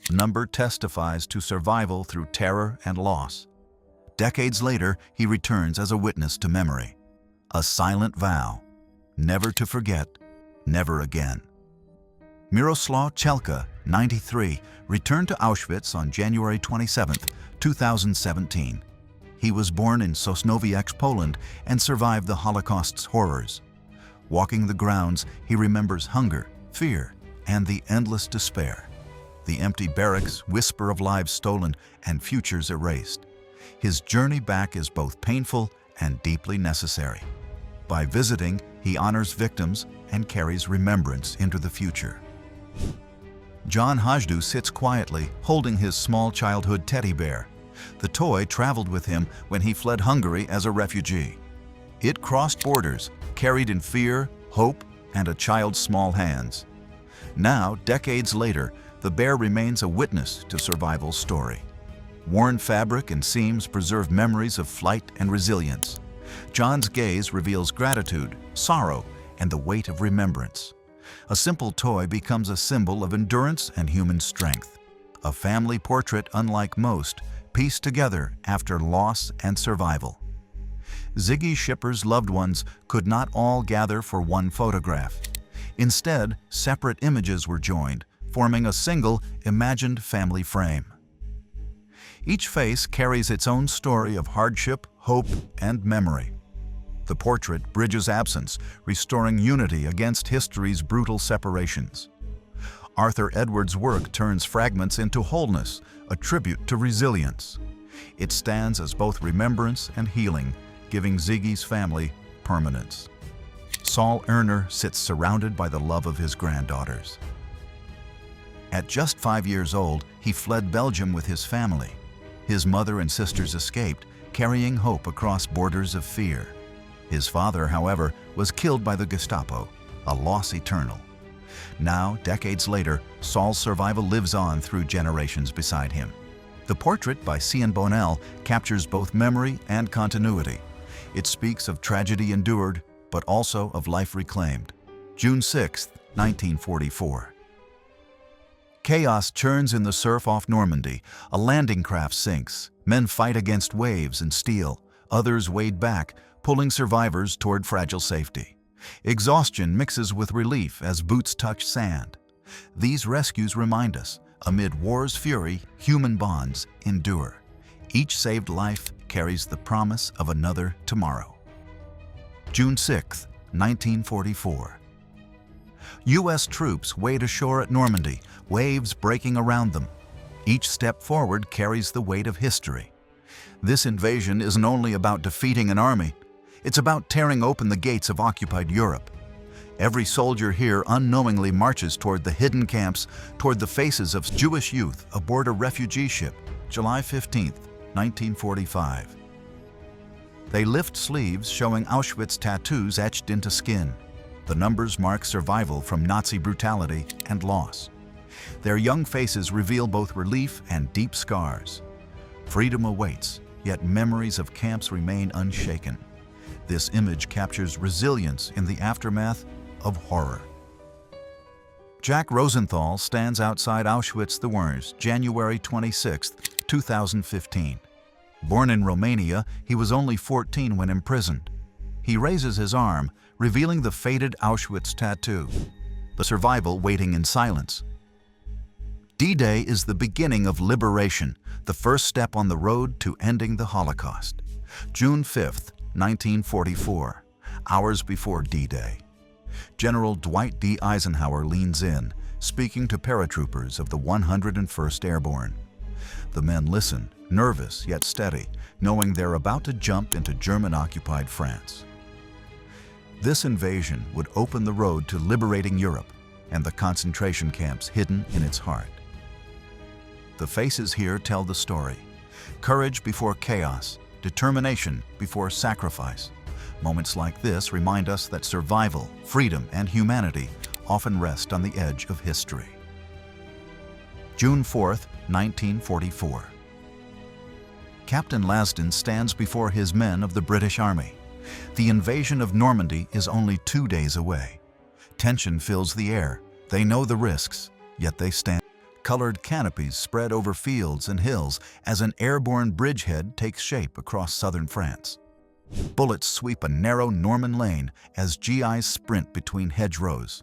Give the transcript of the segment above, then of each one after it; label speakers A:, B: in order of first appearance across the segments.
A: The number testifies to survival through terror and loss. Decades later, he returns as a witness to memory. A silent vow, never to forget, never again. Miroslav Chelka, 93, returned to Auschwitz on January 27, 2017. He was born in Sosnowiec, Poland, and survived the Holocaust's horrors. Walking the grounds, he remembers hunger, fear, and the endless despair. The empty barracks whisper of lives stolen and futures erased. His journey back is both painful and deeply necessary. By visiting, he honors victims and carries remembrance into the future. John Hajdu sits quietly, holding his small childhood teddy bear. The toy traveled with him when he fled Hungary as a refugee. It crossed borders, carried in fear, hope, and a child's small hands. Now, decades later, the bear remains a witness to survival's story. Worn fabric and seams preserve memories of flight and resilience. John's gaze reveals gratitude, sorrow, and the weight of remembrance. A simple toy becomes a symbol of endurance and human strength. A family portrait unlike most, pieced together after loss and survival. Ziggy Schipper's loved ones could not all gather for one photograph. Instead, separate images were joined, forming a single, imagined family frame. Each face carries its own story of hardship, hope, and memory. The portrait bridges absence, restoring unity against history's brutal separations. Arthur Edwards' work turns fragments into wholeness, a tribute to resilience. It stands as both remembrance and healing, giving Ziggy's family permanence. Saul Erner sits surrounded by the love of his granddaughters. At just 5 years old, he fled Belgium with his family. His mother and sisters escaped, carrying hope across borders of fear. His father, however, was killed by the Gestapo, a loss eternal. Now, decades later, Saul's survival lives on through generations beside him. The portrait by Cian Bonnell captures both memory and continuity. It speaks of tragedy endured, but also of life reclaimed. June 6, 1944. Chaos churns in the surf off Normandy. A landing craft sinks. Men fight against waves and steel. Others wade back, pulling survivors toward fragile safety. Exhaustion mixes with relief as boots touch sand. These rescues remind us, amid war's fury, human bonds endure. Each saved life carries the promise of another tomorrow. June 6, 1944. U.S. troops wade ashore at Normandy, waves breaking around them. Each step forward carries the weight of history. This invasion isn't only about defeating an army, it's about tearing open the gates of occupied Europe. Every soldier here unknowingly marches toward the hidden camps, toward the faces of Jewish youth aboard a refugee ship, July 15, 1945. They lift sleeves showing Auschwitz tattoos etched into skin. The numbers mark survival from Nazi brutality and loss. Their young faces reveal both relief and deep scars. Freedom awaits, yet memories of camps remain unshaken. This image captures resilience in the aftermath of horror. Jack Rosenthal stands outside Auschwitz the Wers, January 26, 2015. Born in Romania, he was only 14 when imprisoned. He raises his arm, revealing the faded Auschwitz tattoo, the survival waiting in silence. D-Day is the beginning of liberation, the first step on the road to ending the Holocaust. June 5, 1944, hours before D-Day. General Dwight D. Eisenhower leans in, speaking to paratroopers of the 101st Airborne. The men listen, nervous yet steady, knowing they're about to jump into German-occupied France. This invasion would open the road to liberating Europe and the concentration camps hidden in its heart. The faces here tell the story. Courage before chaos, determination before sacrifice. Moments like this remind us that survival, freedom, and humanity often rest on the edge of history. June 4, 1944. Captain Lasden stands before his men of the British Army. The invasion of Normandy is only 2 days away. Tension fills the air. They know the risks, yet they stand. Colored canopies spread over fields and hills as an airborne bridgehead takes shape across southern France. Bullets sweep a narrow Norman lane as GIs sprint between hedgerows.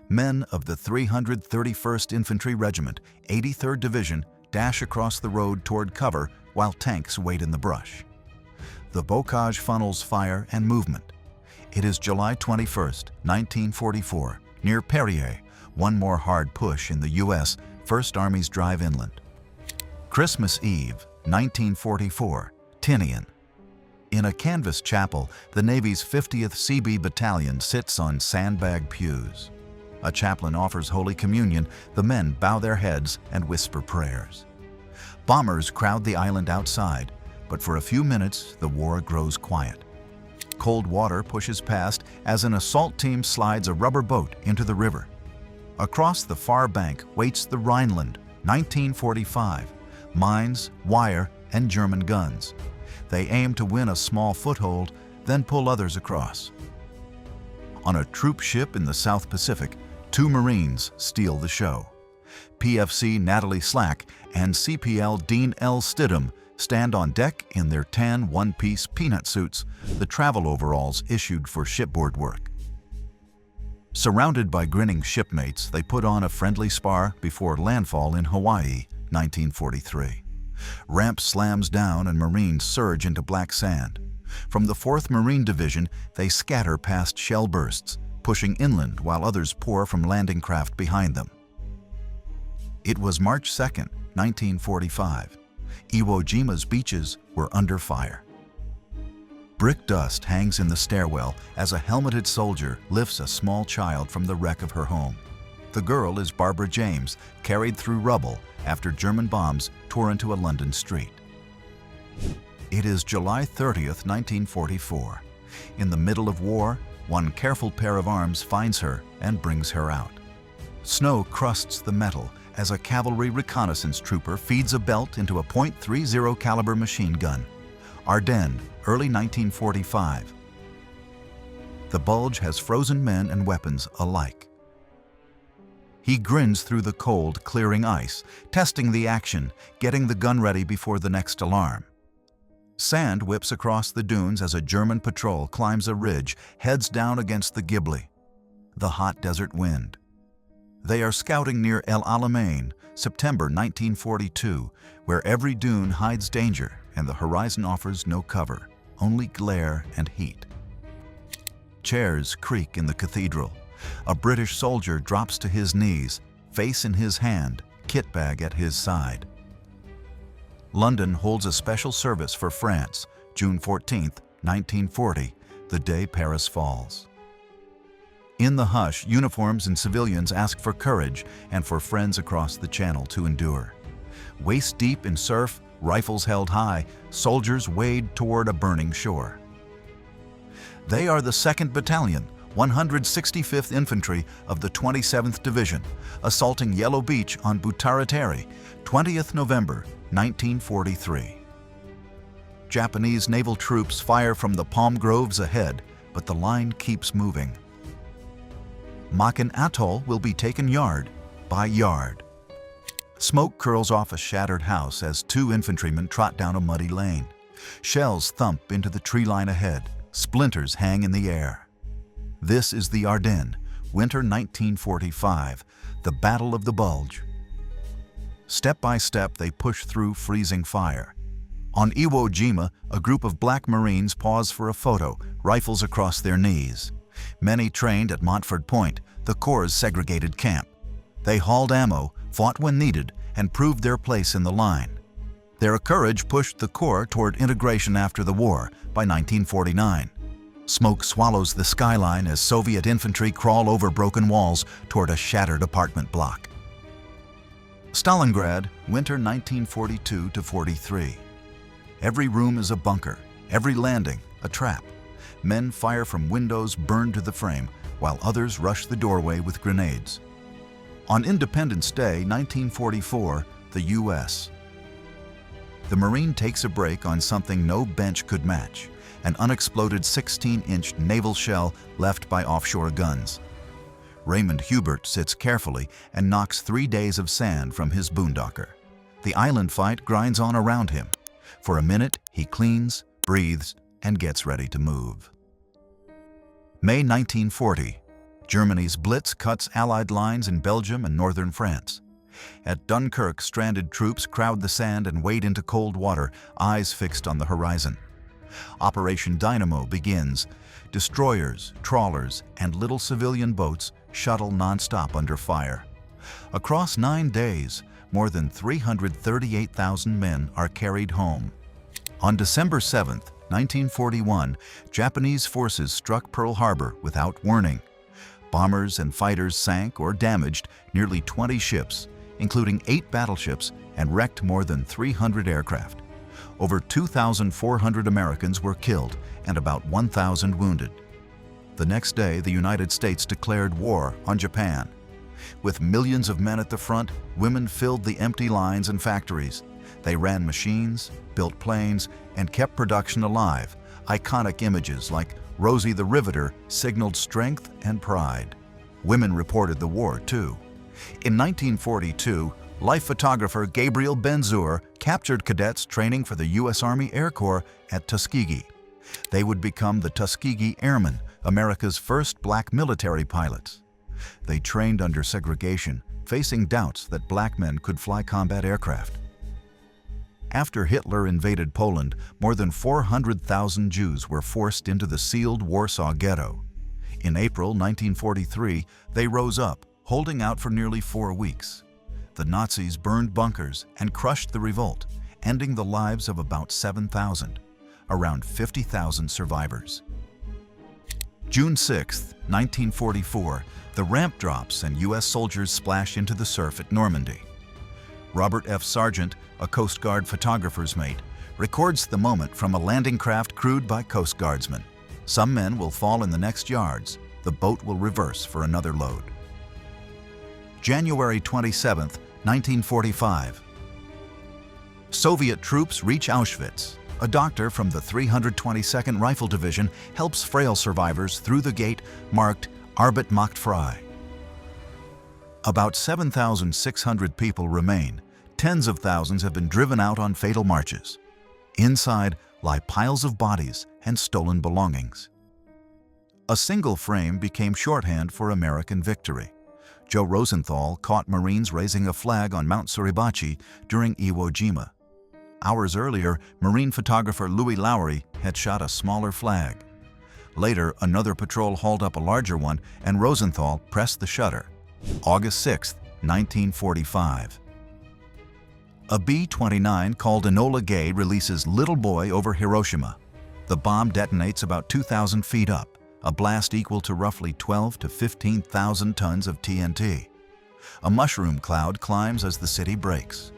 A: Men of the 331st Infantry Regiment, 83rd Division, dash across the road toward cover while tanks wait in the brush. The bocage funnels fire and movement. It is July 21st, 1944, near Perrier, one more hard push in the U.S. First Army's drive inland. Christmas Eve, 1944, Tinian. In a canvas chapel, the Navy's 50th CB Battalion sits on sandbag pews. A chaplain offers Holy Communion, the men bow their heads and whisper prayers. Bombers crowd the island outside, but for a few minutes the war grows quiet. Cold water pushes past as an assault team slides a rubber boat into the river. Across the far bank waits the Rhineland, 1945, mines, wire, and German guns. They aim to win a small foothold, then pull others across. On a troop ship in the South Pacific, 2 Marines steal the show. PFC Natalie Slack and CPL Dean L. Stidham stand on deck in their tan one-piece peanut suits, the travel overalls issued for shipboard work. Surrounded by grinning shipmates, they put on a friendly spar before landfall in Hawaii, 1943. Ramp slams down and Marines surge into black sand. From the 4th Marine Division, they scatter past shell bursts, pushing inland while others pour from landing craft behind them. It was March 2nd, 1945. Iwo Jima's beaches were under fire. Brick dust hangs in the stairwell as a helmeted soldier lifts a small child from the wreck of her home. The girl is Barbara James, carried through rubble after German bombs tore into a London street. It is July 30th, 1944. In the middle of war, one careful pair of arms finds her and brings her out. Snow crusts the metal as a cavalry reconnaissance trooper feeds a belt into a .30 caliber machine gun. Ardennes, early 1945. The bulge has frozen men and weapons alike. He grins through the cold, clearing ice, testing the action, getting the gun ready before the next alarm. Sand whips across the dunes as a German patrol climbs a ridge, heads down against the Gibli, the hot desert wind. They are scouting near El Alamein, September 1942, where every dune hides danger and the horizon offers no cover, only glare and heat. Chairs creak in the cathedral. A British soldier drops to his knees, face in his hand, kit bag at his side. London holds a special service for France, June 14, 1940, the day Paris falls. In the hush, uniforms and civilians ask for courage and for friends across the channel to endure. Waist deep in surf, rifles held high, soldiers wade toward a burning shore. They are the 2nd Battalion, 165th Infantry of the 27th Division, assaulting Yellow Beach on Butarateri, 20th November, 1943. Japanese naval troops fire from the palm groves ahead, but the line keeps moving. Makin Atoll will be taken yard by yard. Smoke curls off a shattered house as 2 infantrymen trot down a muddy lane. Shells thump into the tree line ahead. Splinters hang in the air. This is the Ardennes, winter 1945, the Battle of the Bulge. Step by step, they push through freezing fire. On Iwo Jima, a group of black Marines pause for a photo, rifles across their knees. Many trained at Montford Point, the Corps' segregated camp. They hauled ammo, fought when needed, and proved their place in the line. Their courage pushed the Corps toward integration after the war by 1949. Smoke swallows the skyline as Soviet infantry crawl over broken walls toward a shattered apartment block. Stalingrad, winter 1942-43. Every room is a bunker, every landing a trap. Men fire from windows burned to the frame, while others rush the doorway with grenades. On Independence Day, 1944, the U.S. The Marine takes a break on something no bench could match, an unexploded 16-inch naval shell left by offshore guns. Raymond Hubert sits carefully and knocks 3 days of sand from his boondocker. The island fight grinds on around him. For a minute, he cleans, breathes, and gets ready to move. May 1940. Germany's Blitz cuts Allied lines in Belgium and northern France. At Dunkirk, stranded troops crowd the sand and wade into cold water, eyes fixed on the horizon. Operation Dynamo begins. Destroyers, trawlers, and little civilian boats shuttle non-stop under fire. Across 9 days, more than 338,000 men are carried home. On December 7, 1941, Japanese forces struck Pearl Harbor without warning. Bombers and fighters sank or damaged nearly 20 ships, including 8 battleships, and wrecked more than 300 aircraft. Over 2,400 Americans were killed and about 1,000 wounded. The next day, the United States declared war on Japan. With millions of men at the front, women filled the empty lines and factories. They ran machines, built planes, and kept production alive. Iconic images like Rosie the Riveter signaled strength and pride. Women reported the war, too. In 1942, life photographer Gabriel Ben-Zur captured cadets training for the U.S. Army Air Corps at Tuskegee. They would become the Tuskegee Airmen, America's first black military pilots. They trained under segregation, facing doubts that black men could fly combat aircraft. After Hitler invaded Poland, more than 400,000 Jews were forced into the sealed Warsaw Ghetto. In April 1943, they rose up, holding out for nearly 4 weeks. The Nazis burned bunkers and crushed the revolt, ending the lives of about 7,000, around 50,000 survivors. June 6, 1944, the ramp drops and U.S. soldiers splash into the surf at Normandy. Robert F. Sargent, a Coast Guard photographer's mate, records the moment from a landing craft crewed by Coast Guardsmen. Some men will fall in the next yards. The boat will reverse for another load. January 27, 1945. Soviet troops reach Auschwitz. A doctor from the 322nd Rifle Division helps frail survivors through the gate marked Arbeit macht frei. About 7,600 people remain. Tens of thousands have been driven out on fatal marches. Inside lie piles of bodies and stolen belongings. A single frame became shorthand for American victory. Joe Rosenthal caught Marines raising a flag on Mount Suribachi during Iwo Jima. Hours earlier, Marine photographer Louis Lowry had shot a smaller flag. Later, another patrol hauled up a larger one, and Rosenthal pressed the shutter. August 6, 1945. A B-29 called Enola Gay releases Little Boy over Hiroshima. The bomb detonates about 2,000 feet up, a blast equal to roughly 12 to 15,000 tons of TNT. A mushroom cloud climbs as the city breaks.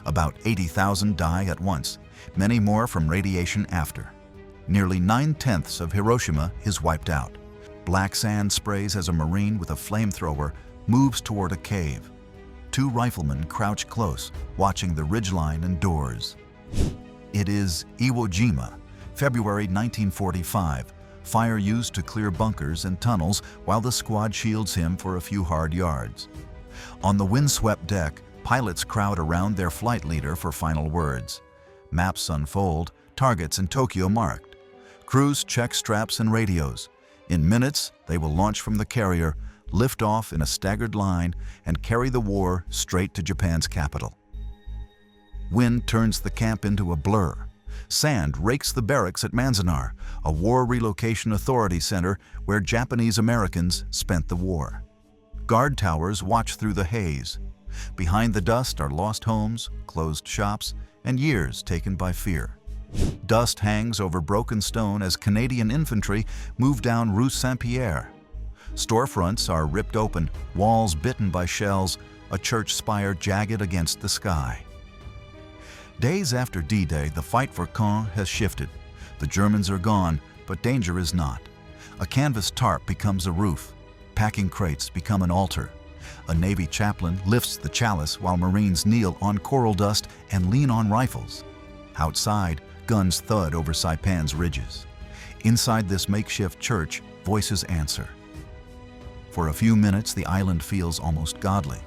A: About 80,000 die at once, many more from radiation after. Nearly 9/10 of Hiroshima is wiped out. Black sand sprays as a Marine with a flamethrower moves toward a cave. 2 riflemen crouch close, watching the ridgeline and doors. It is Iwo Jima, February 1945, fire used to clear bunkers and tunnels while the squad shields him for a few hard yards. On the windswept deck, pilots crowd around their flight leader for final words. Maps unfold, targets in Tokyo marked. Crews check straps and radios. In minutes, they will launch from the carrier, lift off in a staggered line, and carry the war straight to Japan's capital. Wind turns the camp into a blur. Sand rakes the barracks at Manzanar, a war relocation authority center where Japanese Americans spent the war. Guard towers watch through the haze. Behind the dust are lost homes, closed shops, and years taken by fear. Dust hangs over broken stone as Canadian infantry move down Rue Saint-Pierre. Storefronts are ripped open, walls bitten by shells, a church spire jagged against the sky. Days after D-Day, the fight for Caen has shifted. The Germans are gone, but danger is not. A canvas tarp becomes a roof. Packing crates become an altar. A Navy chaplain lifts the chalice while Marines kneel on coral dust and lean on rifles. Outside, guns thud over Saipan's ridges. Inside this makeshift church, voices answer. For a few minutes, the island feels almost godly.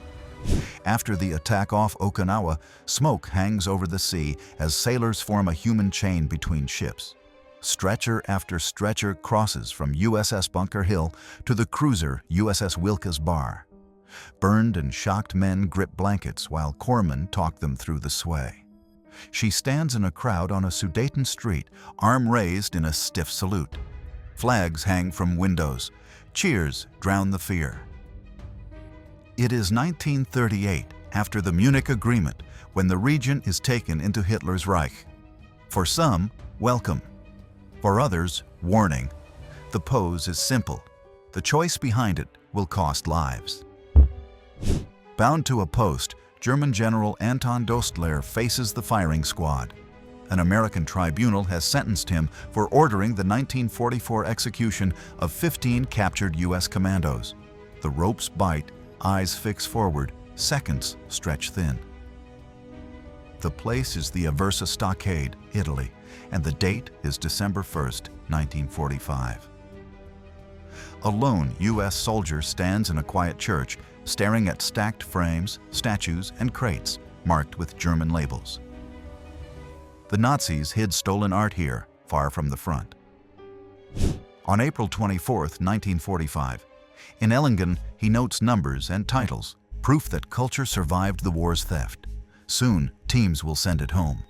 A: After the attack off Okinawa, smoke hangs over the sea as sailors form a human chain between ships. Stretcher after stretcher crosses from USS Bunker Hill to the cruiser USS Wilkes Barre. Burned and shocked men grip blankets while corpsmen talk them through the sway. She stands in a crowd on a Sudeten street, arm raised in a stiff salute. Flags hang from windows. Cheers drown the fear. It is 1938, after the Munich Agreement, when the region is taken into Hitler's Reich. For some, welcome. For others, warning. The pose is simple. The choice behind it will cost lives. Bound to a post, German General Anton Dostler faces the firing squad. An American tribunal has sentenced him for ordering the 1944 execution of 15 captured U.S. commandos. The ropes bite, eyes fix forward, seconds stretch thin. The place is the Aversa Stockade, Italy, and the date is December 1st, 1945. A lone U.S. soldier stands in a quiet church, staring at stacked frames, statues, and crates marked with German labels. The Nazis hid stolen art here, far from the front. On April 24, 1945, in Ellingen, he notes numbers and titles, proof that culture survived the war's theft. Soon, teams will send it home.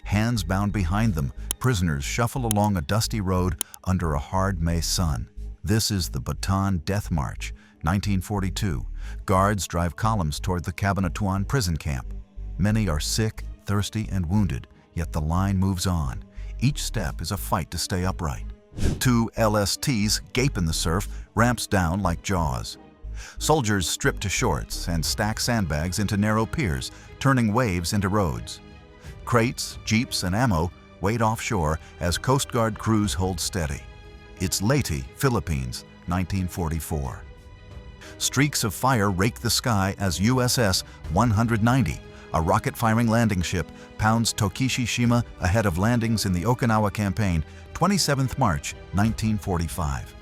A: Hands bound behind them, prisoners shuffle along a dusty road under a hard May sun. This is the Bataan Death March, 1942. Guards drive columns toward the Cabanatuan prison camp. Many are sick, thirsty, and wounded, yet the line moves on. Each step is a fight to stay upright. 2 LSTs gape in the surf, ramps down like jaws. Soldiers strip to shorts and stack sandbags into narrow piers, turning waves into roads. Crates, jeeps, and ammo wait offshore as Coast Guard crews hold steady. It's Leyte, Philippines, 1944. Streaks of fire rake the sky as USS 190, a rocket-firing landing ship, pounds Tokishishima ahead of landings in the Okinawa campaign, 27th March, 1945.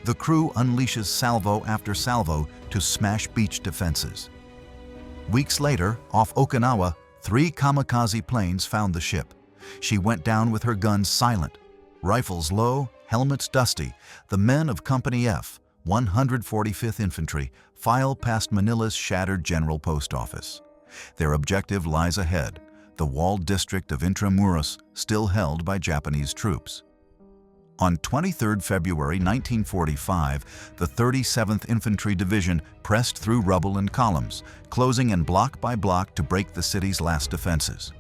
A: The crew unleashes salvo after salvo to smash beach defenses. Weeks later, off Okinawa, 3 kamikaze planes found the ship. She went down with her guns silent. Rifles low, helmets dusty, the men of Company F, 145th Infantry, file past Manila's shattered General Post Office. Their objective lies ahead, the walled district of Intramuros, still held by Japanese troops. On 23 February 1945, the 37th Infantry Division pressed through rubble and columns, closing in block by block to break the city's last defenses.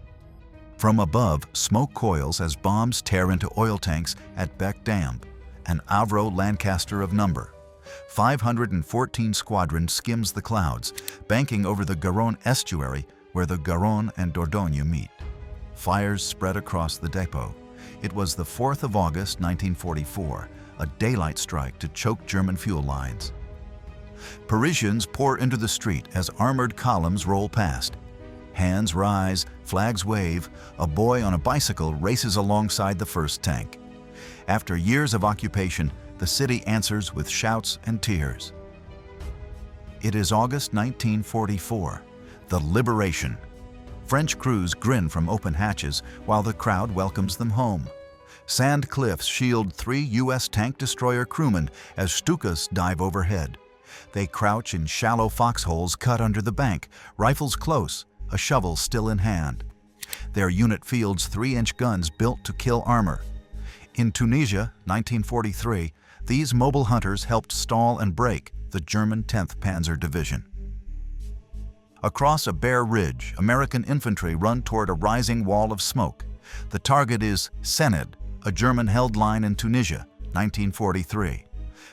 A: From above, smoke coils as bombs tear into oil tanks at Beck Dam, an Avro Lancaster of number. 514 Squadron skims the clouds, banking over the Garonne estuary where the Garonne and Dordogne meet. Fires spread across the depot. It was the 4th of August, 1944, a daylight strike to choke German fuel lines. Parisians pour into the street as armored columns roll past. Hands rise, flags wave, a boy on a bicycle races alongside the first tank. After years of occupation, the city answers with shouts and tears. It is August 1944, the liberation. French crews grin from open hatches while the crowd welcomes them home. Sand cliffs shield 3 U.S. tank destroyer crewmen as Stukas dive overhead. They crouch in shallow foxholes cut under the bank, rifles close, a shovel still in hand. Their unit fields 3-inch guns built to kill armor. In Tunisia, 1943, these mobile hunters helped stall and break the German 10th Panzer Division. Across a bare ridge, American infantry run toward a rising wall of smoke. The target is Sened, a German-held line in Tunisia, 1943.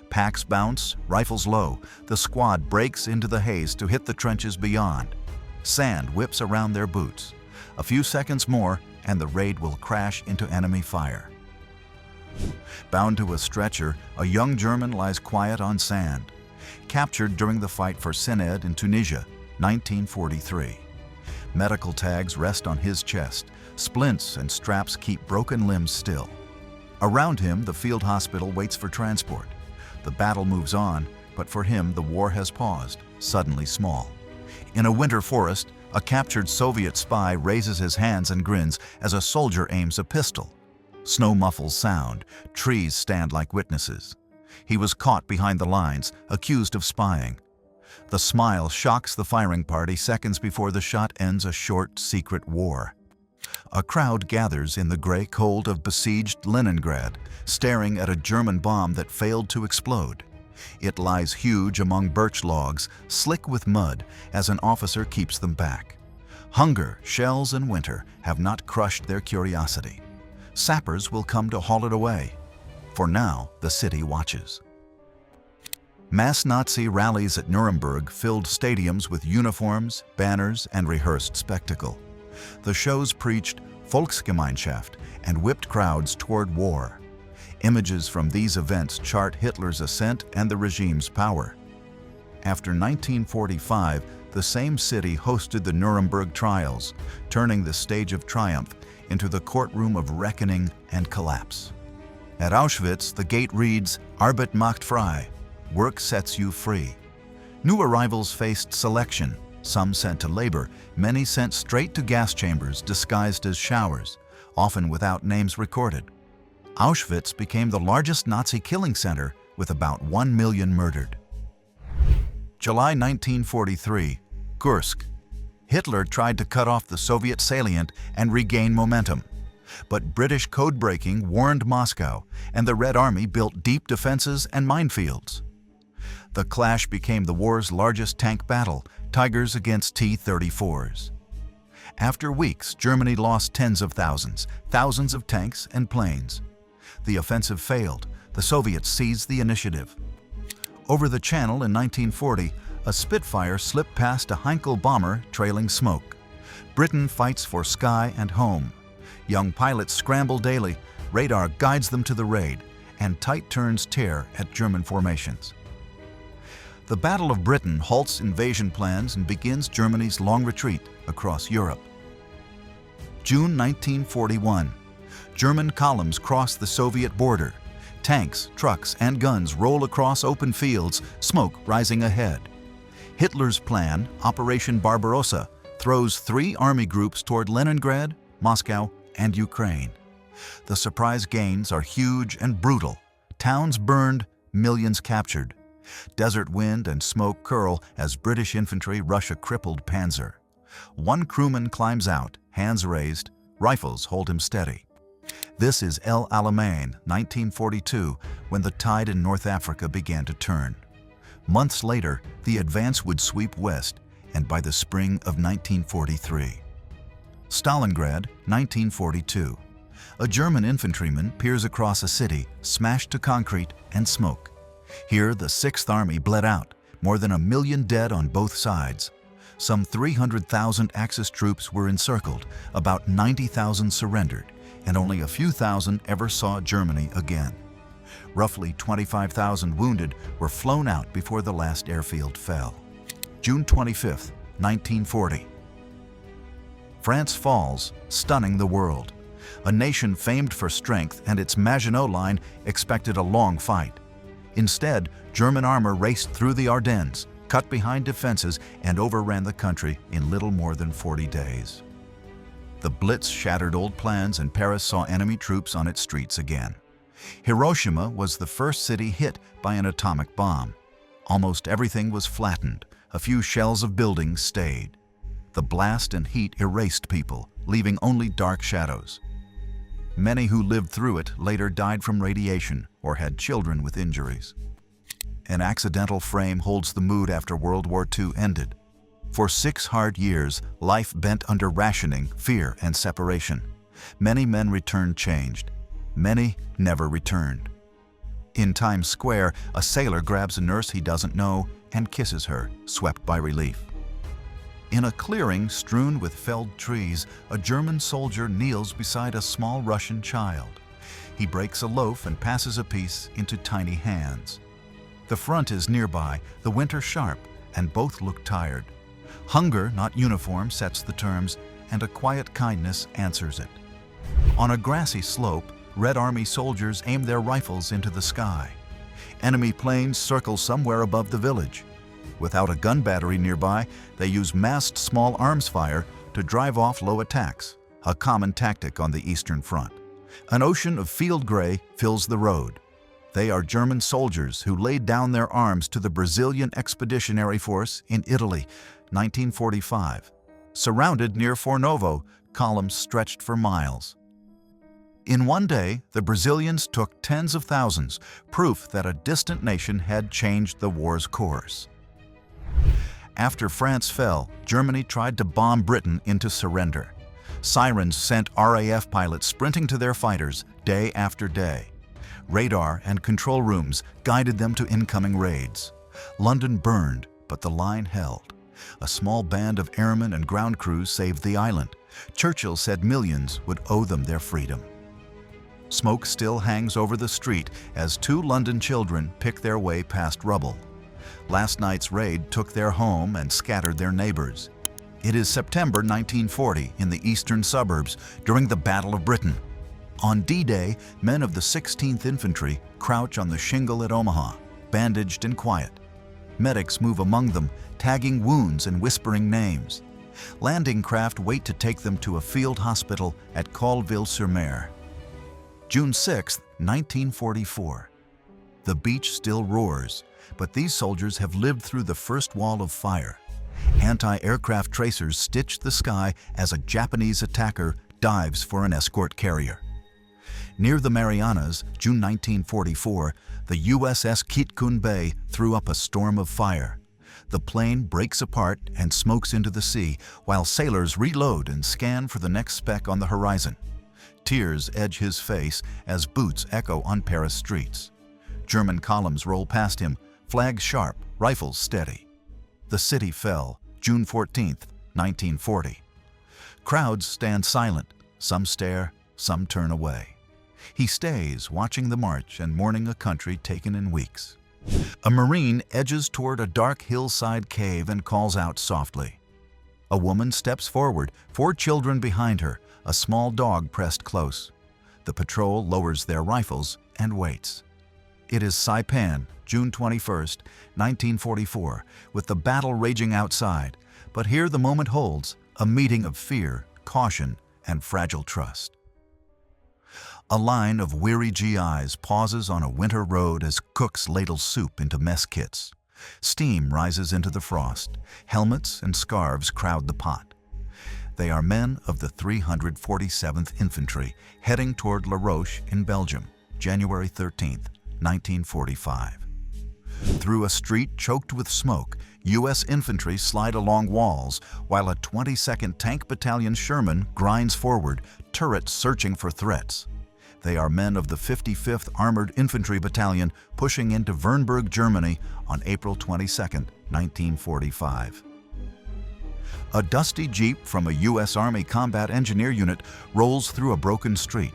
A: Packs bounce, rifles low. The squad breaks into the haze to hit the trenches beyond. Sand whips around their boots. A few seconds more, and the raid will crash into enemy fire. Bound to a stretcher, a young German lies quiet on sand. Captured during the fight for Sened in Tunisia, 1943. Medical tags rest on his chest. Splints and straps keep broken limbs still. Around him, the field hospital waits for transport. The battle moves on. But for him, the war has paused, suddenly small. In a winter forest, a captured Soviet spy raises his hands and grins as a soldier aims a pistol. Snow muffles sound, trees stand like witnesses. He was caught behind the lines, accused of spying. The smile shocks the firing party seconds before the shot ends a short, secret war. A crowd gathers in the gray cold of besieged Leningrad, staring at a German bomb that failed to explode. It lies huge among birch logs, slick with mud, as an officer keeps them back. Hunger, shells, and winter have not crushed their curiosity. Sappers will come to haul it away. For now, the city watches. Mass Nazi rallies at Nuremberg filled stadiums with uniforms, banners, and rehearsed spectacle. The shows preached Volksgemeinschaft and whipped crowds toward war. Images from these events chart Hitler's ascent and the regime's power. After 1945, the same city hosted the Nuremberg trials, turning the stage of triumph into the courtroom of reckoning and collapse. At Auschwitz, the gate reads, Arbeit macht frei, work sets you free. New arrivals faced selection, some sent to labor, many sent straight to gas chambers disguised as showers, often without names recorded. Auschwitz became the largest Nazi killing center with about 1 million murdered. July 1943, Kursk. Hitler tried to cut off the Soviet salient and regain momentum. But British code-breaking warned Moscow, and the Red Army built deep defenses and minefields. The clash became the war's largest tank battle, Tigers against T-34s. After weeks, Germany lost tens of thousands, thousands of tanks and planes. The offensive failed. The Soviets seized the initiative. Over the Channel in 1940, a Spitfire slipped past a Heinkel bomber trailing smoke. Britain fights for sky and home. Young pilots scramble daily, radar guides them to the raid, and tight turns tear at German formations. The Battle of Britain halts invasion plans and begins Germany's long retreat across Europe. June 1941. German columns cross the Soviet border. Tanks, trucks, and guns roll across open fields, smoke rising ahead. Hitler's plan, Operation Barbarossa, throws 3 army groups toward Leningrad, Moscow, and Ukraine. The surprise gains are huge and brutal. Towns burned, millions captured. Desert wind and smoke curl as British infantry rush a crippled panzer. One crewman climbs out, hands raised, rifles hold him steady. This is El Alamein, 1942, when the tide in North Africa began to turn. Months later, the advance would sweep west, and by the spring of 1943. Stalingrad, 1942. A German infantryman peers across a city, smashed to concrete and smoke. Here, the 6th Army bled out, more than 1 million dead on both sides. Some 300,000 Axis troops were encircled, about 90,000 surrendered, and only a few thousand ever saw Germany again. Roughly 25,000 wounded were flown out before the last airfield fell. June 25, 1940. France falls, stunning the world. A nation famed for strength and its Maginot Line expected a long fight. Instead, German armor raced through the Ardennes, cut behind defenses, and overran the country in little more than 40 days. The Blitz shattered old plans, and Paris saw enemy troops on its streets again. Hiroshima was the first city hit by an atomic bomb. Almost everything was flattened. A few shells of buildings stayed. The blast and heat erased people, leaving only dark shadows. Many who lived through it later died from radiation or had children with injuries. An accidental frame holds the mood after World War II ended. For 6 hard years, life bent under rationing, fear, and separation. Many men returned changed. Many never returned. In Times Square, a sailor grabs a nurse he doesn't know and kisses her, swept by relief. In a clearing strewn with felled trees, a German soldier kneels beside a small Russian child. He breaks a loaf and passes a piece into tiny hands. The front is nearby, the winter sharp, and both look tired. Hunger, not uniform, sets the terms, and a quiet kindness answers it. On a grassy slope, Red Army soldiers aim their rifles into the sky. Enemy planes circle somewhere above the village. Without a gun battery nearby, they use massed small arms fire to drive off low attacks, a common tactic on the Eastern Front. An ocean of field gray fills the road. They are German soldiers who laid down their arms to the Brazilian Expeditionary Force in Italy, 1945. Surrounded near Fornovo, columns stretched for miles. In one day, the Brazilians took tens of thousands, proof that a distant nation had changed the war's course. After France fell, Germany tried to bomb Britain into surrender. Sirens sent RAF pilots sprinting to their fighters day after day. Radar and control rooms guided them to incoming raids. London burned, but the line held. A small band of airmen and ground crews saved the island. Churchill said millions would owe them their freedom. Smoke still hangs over the street as 2 London children pick their way past rubble. Last night's raid took their home and scattered their neighbors. It is September 1940 in the eastern suburbs during the Battle of Britain. On D-Day, men of the 16th Infantry crouch on the shingle at Omaha, bandaged and quiet. Medics move among them, tagging wounds and whispering names. Landing craft wait to take them to a field hospital at Colville-sur-Mer. June 6, 1944. The beach still roars, but these soldiers have lived through the first wall of fire. Anti-aircraft tracers stitch the sky as a Japanese attacker dives for an escort carrier. Near the Marianas, June 1944, the USS Kitkun Bay threw up a storm of fire. The plane breaks apart and smokes into the sea, while sailors reload and scan for the next speck on the horizon. Tears edge his face as boots echo on Paris streets. German columns roll past him, flags sharp, rifles steady. The city fell, June 14, 1940. Crowds stand silent, some stare, some turn away. He stays, watching the march and mourning a country taken in weeks. A Marine edges toward a dark hillside cave and calls out softly. A woman steps forward, 4 children behind her, a small dog pressed close. The patrol lowers their rifles and waits. It is Saipan, June 21, 1944, with the battle raging outside, but here the moment holds, a meeting of fear, caution, and fragile trust. A line of weary GIs pauses on a winter road as cooks ladle soup into mess kits. Steam rises into the frost. Helmets and scarves crowd the pot. They are men of the 347th Infantry heading toward La Roche in Belgium, January 13, 1945. Through a street choked with smoke, U.S. infantry slide along walls while a 22nd Tank Battalion Sherman grinds forward, turrets searching for threats. They are men of the 55th Armored Infantry Battalion pushing into Wernburg, Germany on April 22, 1945. A dusty Jeep from a U.S. Army Combat Engineer Unit rolls through a broken street.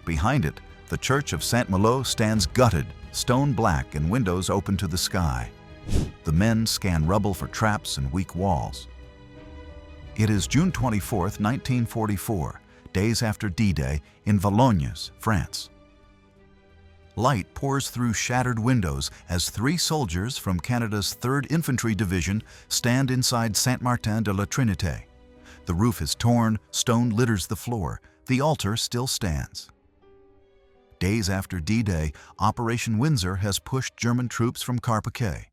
A: Behind it, the Church of Saint-Malo stands gutted, stone black and windows open to the sky. The men scan rubble for traps and weak walls. It is June 24, 1944, days after D-Day, in Valognes, France. Light pours through shattered windows as 3 soldiers from Canada's 3rd Infantry Division stand inside Saint-Martin-de-la-Trinité. The roof is torn, stone litters the floor. The altar still stands. Days after D-Day, Operation Windsor has pushed German troops from Carpiquet.